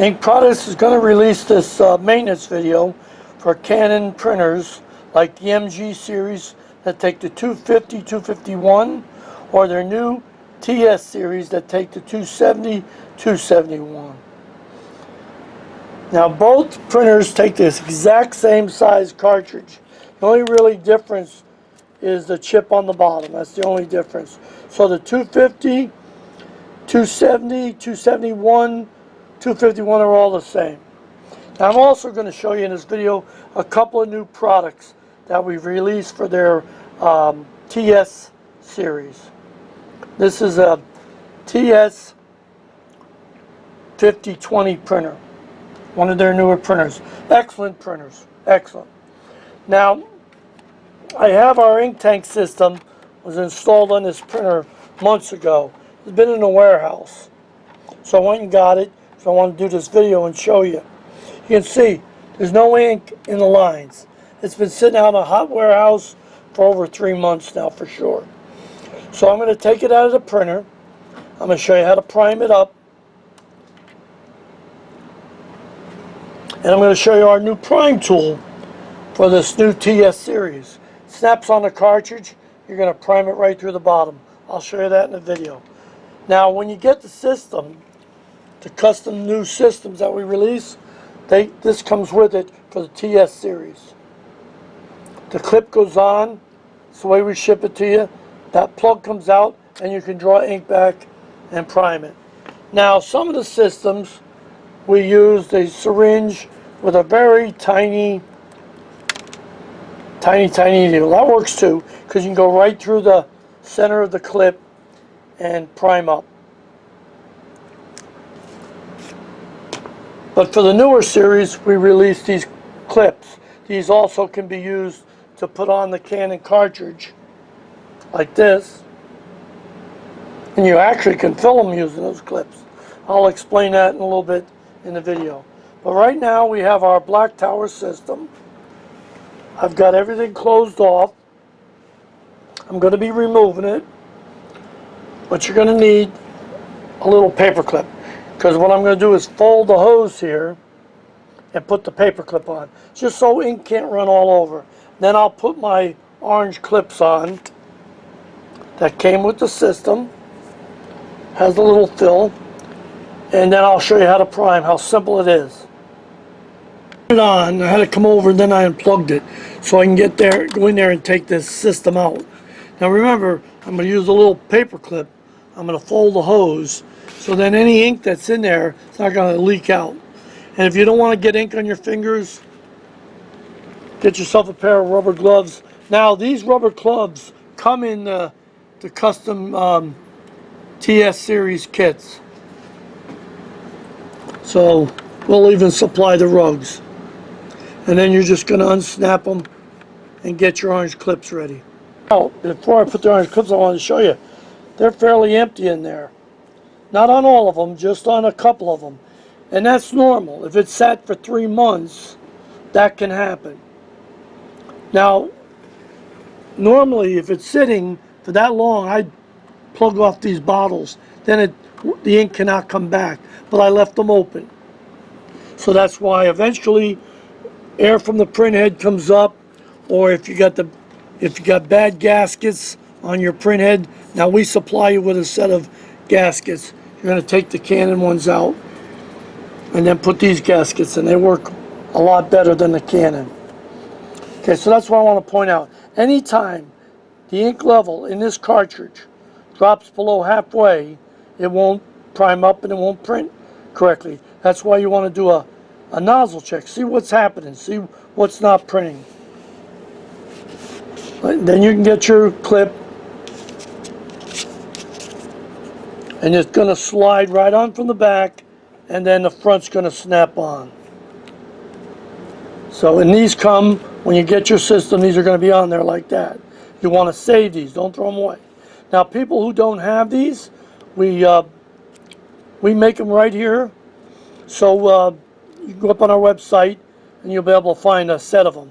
Ink Products is going to release this maintenance video for Canon printers like the MG series that take the 250, 251, or their new TS series that take the 270, 271. Now both printers take this exact same size cartridge. The only really difference is the chip on the bottom. That's the only difference. So the 250, 270, 271, 251 are all the same. Now I'm also going to show you in this video a couple of new products that we've released for their TS series. This is a TS 5020 printer, one of their newer printers. Excellent printers, excellent. Now I have our ink tank system was installed on this printer months ago. It's been in the warehouse, so I went and got it. So I want to do this video and show you. You can see there's no ink in the lines. It's been sitting out in a hot warehouse for over 3 months now for sure. So I'm going to take it out of the printer. I'm going to show you how to prime it up. And I'm going to show you our new prime tool for this new TS series. It snaps on the cartridge. You're going to prime it right through the bottom. I'll show you that in the video. Now when you get the system, the custom new systems that we release, this comes with it for the TS series. The clip goes on. It's the way we ship it to you. That plug comes out and you can draw ink back and prime it. Now some of the systems we use a syringe with a very tiny needle. That works too, because you can go right through the center of the clip and prime up. But for the newer series, we released these clips. These also can be used to put on the Canon cartridge, like this. And you actually can fill them using those clips. I'll explain that in a little bit in the video. But right now we have our Black Tower system. I've got everything closed off. I'm going to be removing it. But you're going to need a little paper clip, because what I'm going to do is fold the hose here and put the paper clip on, just so ink can't run all over. Then I'll put my orange clips on that came with the system. Has a little fill. And then I'll show you how to prime, how simple it is. Put it on, I had to come over and then I unplugged it so I can get there, go in there and take this system out. Now remember, I'm going to use a little paper clip. I'm going to fold the hose so then any ink that's in there, it's not going to leak out. And if you don't want to get ink on your fingers, get yourself a pair of rubber gloves. Now these rubber gloves come in the custom TS series kits. So we'll even supply the rugs. And then you're just going to unsnap them and get your orange clips ready. Now, before I put the orange clips, I want to show you, they're fairly empty in there. Not on all of them, just on a couple of them. And that's normal. If it's sat for 3 months, that can happen. Now, normally if it's sitting for that long, I'd plug off these bottles. Then the ink cannot come back. But I left them open. So that's why eventually air from the print head comes up, or if you got bad gaskets on your print head, now we supply you with a set of gaskets. You're going to take the Canon ones out and then put these gaskets in. They work a lot better than the Canon. Okay, so that's what I want to point out. Anytime the ink level in this cartridge drops below halfway, it won't prime up and it won't print correctly. That's why you want to do a nozzle check. See what's happening. See what's not printing. Then you can get your clip and it's going to slide right on from the back, and then the front's going to snap on. So, and these come, when you get your system, these are going to be on there like that. You want to save these, don't throw them away. Now people who don't have these, we make them right here. So you can go up on our website and you'll be able to find a set of them.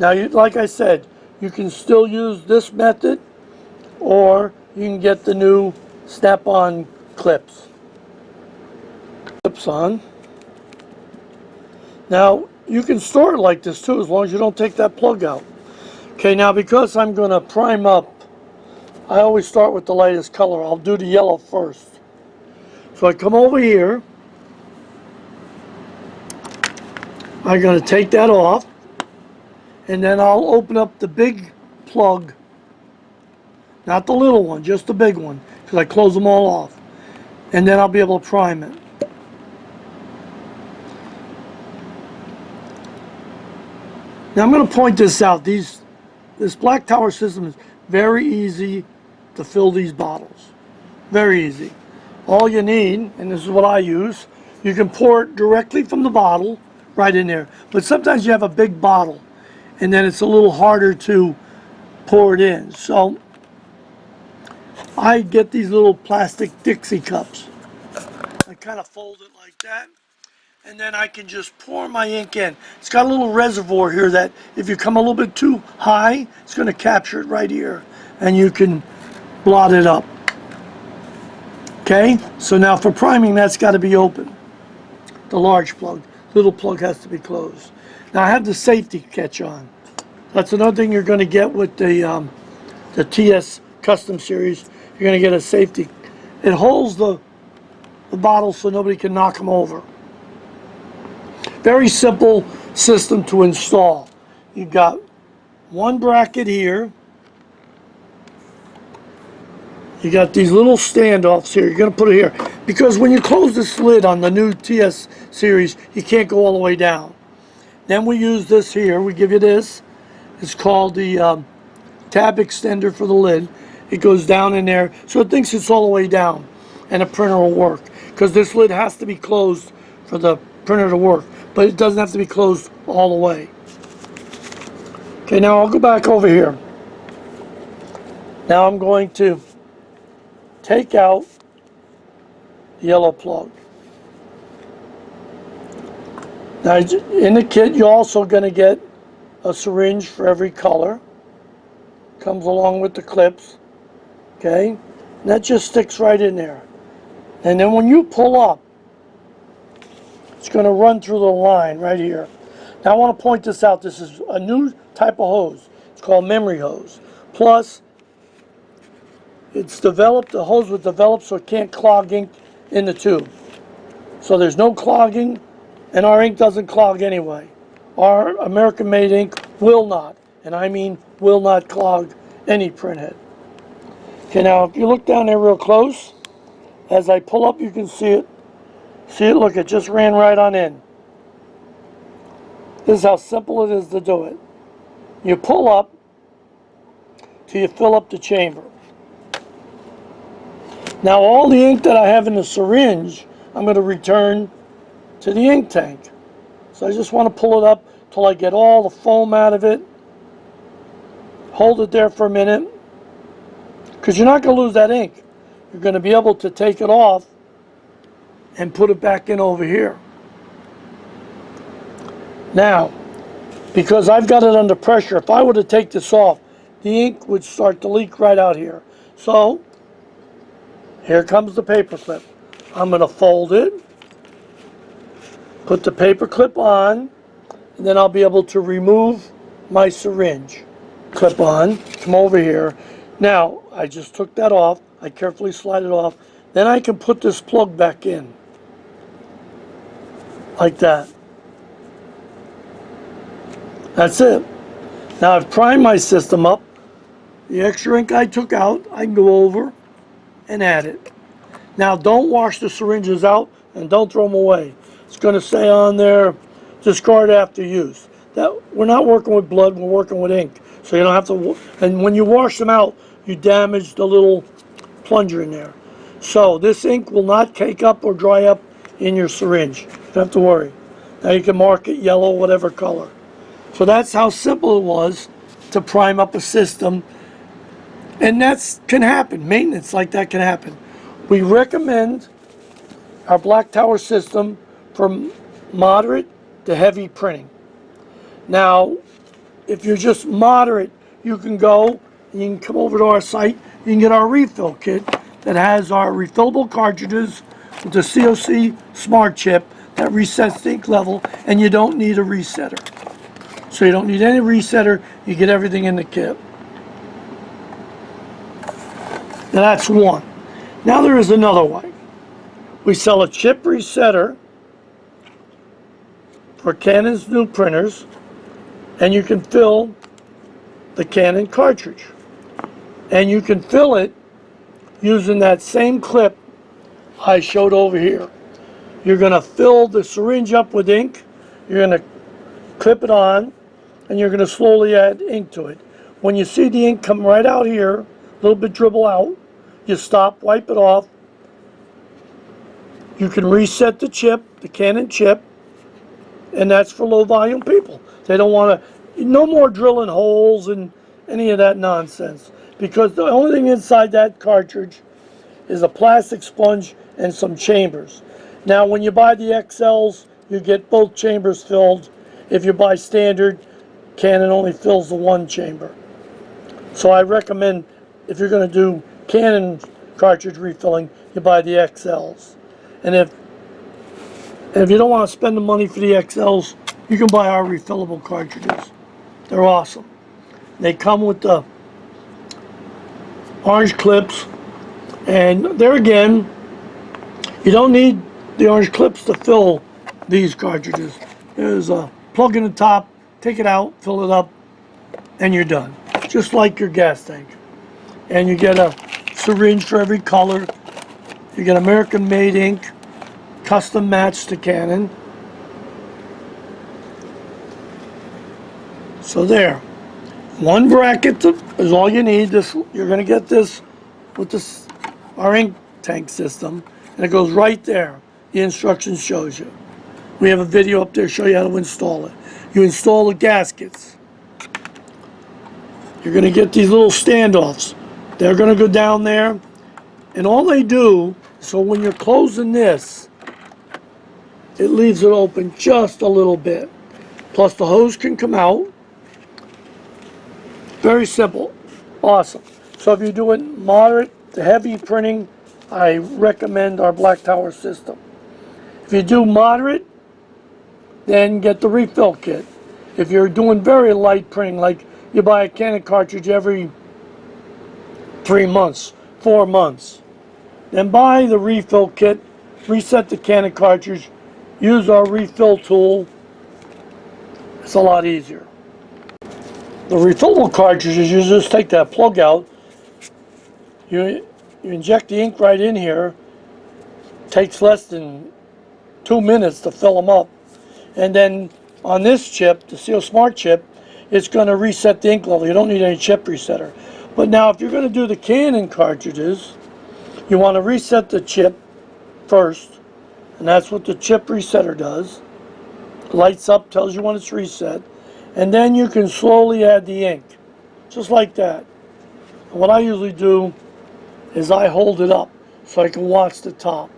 Now, like I said, you can still use this method, or you can get the new snap-on clips. clips on. Now, you can store it like this too, as long as you don't take that plug out. Okay, now because I'm going to prime up, I always start with the lightest color. I'll do the yellow first. So I come over here. I'm going to take that off. And then I'll open up the big plug. Not the little one, just the big one. Because I close them all off. And then I'll be able to prime it. Now I'm going to point this out. This Black Tower system is very easy to fill these bottles. Very easy. All you need, and this is what I use, you can pour it directly from the bottle right in there. But sometimes you have a big bottle and then it's a little harder to pour it in. So I get these little plastic Dixie cups. I kind of fold it like that. And then I can just pour my ink in. It's got a little reservoir here that if you come a little bit too high, it's going to capture it right here. And you can blot it up. Okay, so now for priming, that's got to be open. The large plug. Little plug has to be closed. Now I have the safety catch on. That's another thing you're going to get with the TS Custom Series. You're going to get a safety. It holds the bottle so nobody can knock them over. Very simple system to install. You've got one bracket here. You got these little standoffs here. You're going to put it here. Because when you close this lid on the new TS series, you can't go all the way down. Then we use this here. We give you this. It's called the tab extender for the lid. It goes down in there. So it thinks it's all the way down. And the printer will work. Because this lid has to be closed for the printer to work. But it doesn't have to be closed all the way. Okay, now I'll go back over here. Now I'm going to take out the yellow plug. Now in the kit you're also going to get a syringe for every color. Comes along with the clips. Okay, and that just sticks right in there. And then when you pull up, it's going to run through the line right here. Now I want to point this out. This is a new type of hose. It's called memory hose. Plus, it's developed, the hose was developed so it can't clog ink in the tube. So there's no clogging, and our ink doesn't clog anyway. Our American-made ink will not, and I mean will not clog any printhead. Okay, now if you look down there real close, as I pull up you can see it. See it? Look, it just ran right on in. This is how simple it is to do it. You pull up till you fill up the chamber. Now all the ink that I have in the syringe, I'm going to return to the ink tank. So I just want to pull it up till I get all the foam out of it. Hold it there for a minute. Because you're not going to lose that ink. You're going to be able to take it off and put it back in over here. Now, because I've got it under pressure, if I were to take this off, the ink would start to leak right out here. So, here comes the paper clip. I'm going to fold it, put the paper clip on, and then I'll be able to remove my syringe. Clip on, come over here. Now, I just took that off. I carefully slide it off. Then I can put this plug back in. Like that. That's it. Now I've primed my system up. The extra ink I took out, I can go over and add it. Now don't wash the syringes out and don't throw them away. It's going to say on there, discard after use. We're not working with blood, we're working with ink. So you don't have to, and when you wash them out, you damage the little plunger in there. So this ink will not cake up or dry up in your syringe. You don't have to worry. Now you can mark it yellow, whatever color. So that's how simple it was to prime up a system. And that can happen. Maintenance like that can happen. We recommend our Black Tower system for moderate to heavy printing. Now, if you're just moderate, you can go and you can come over to our site. You can get our refill kit that has our refillable cartridges with the COC Smart Chip that resets the ink level, and you don't need a resetter. So you don't need any resetter, you get everything in the kit. Now that's one. Now there is another way. We sell a chip resetter for Canon's new printers, and you can fill the Canon cartridge. And you can fill it using that same clip I showed over here. You're going to fill the syringe up with ink, you're going to clip it on, and you're going to slowly add ink to it. When you see the ink come right out here, a little bit dribble out, you stop, wipe it off. You can reset the chip, the Canon chip, and that's for low volume people. They don't want to, no more drilling holes and any of that nonsense, because the only thing inside that cartridge is a plastic sponge and some chambers. Now when you buy the XLs, you get both chambers filled. If you buy standard, Canon only fills the one chamber. So I recommend, if you're going to do Canon cartridge refilling, you buy the XLs. And if you don't want to spend the money for the XLs, you can buy our refillable cartridges. They're awesome. They come with the orange clips, and there again, you don't need the orange clips to fill these cartridges. There's a plug in the top, take it out, fill it up, and you're done. Just like your gas tank. And you get a syringe for every color. You get American made ink, custom matched to Canon. So there. One bracket is all you need. This, you're going to get this with this, our ink tank system, and it goes right there. The instructions shows you. We have a video up there show you how to install it. You install the gaskets. You're going to get these little standoffs. They're going to go down there, and all they do, so when you're closing this, it leaves it open just a little bit. Plus the hose can come out. Very simple. Awesome. So if you're doing moderate to heavy printing, I recommend our Black Tower system. If you do moderate, then get the refill kit. If you're doing very light printing, like you buy a Canon cartridge every 3 months, 4 months, then buy the refill kit, reset the Canon cartridge, use our refill tool. It's a lot easier. The refillable cartridges, you just take that plug out, you inject the ink right in here. Takes less than 2 minutes to fill them up. And then on this chip, the CISS Smart chip, it's going to reset the ink level. You don't need any chip resetter. But now if you're going to do the Canon cartridges, you want to reset the chip first, and that's what the chip resetter does. Lights up, tells you when it's reset, and then you can slowly add the ink, just like that. And what I usually do is I hold it up so I can watch the top.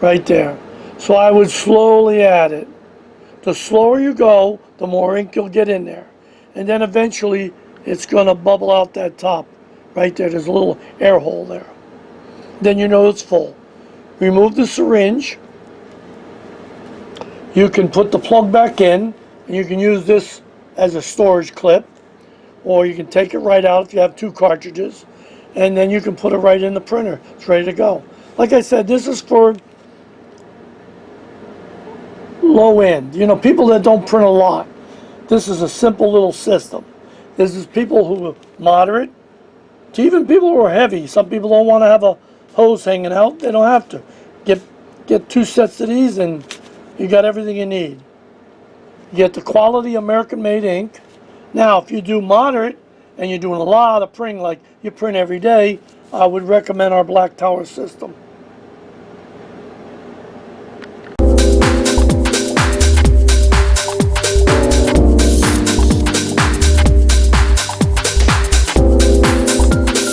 Right there. So I would slowly add it. The slower you go, the more ink you'll get in there. And then eventually it's going to bubble out that top. Right there, there's a little air hole there. Then you know it's full. Remove the syringe. You can put the plug back in, and you can use this as a storage clip, or you can take it right out if you have 2 cartridges, and then you can put it right in the printer. It's ready to go. Like I said, this is for low end. You know, people that don't print a lot. This is a simple little system. This is people who are moderate, to even people who are heavy. Some people don't want to have a hose hanging out. They don't have to. Get 2 sets of these and you got everything you need. You get the quality American made ink. Now if you do moderate and you're doing a lot of printing, like you print every day, I would recommend our Black Tower system.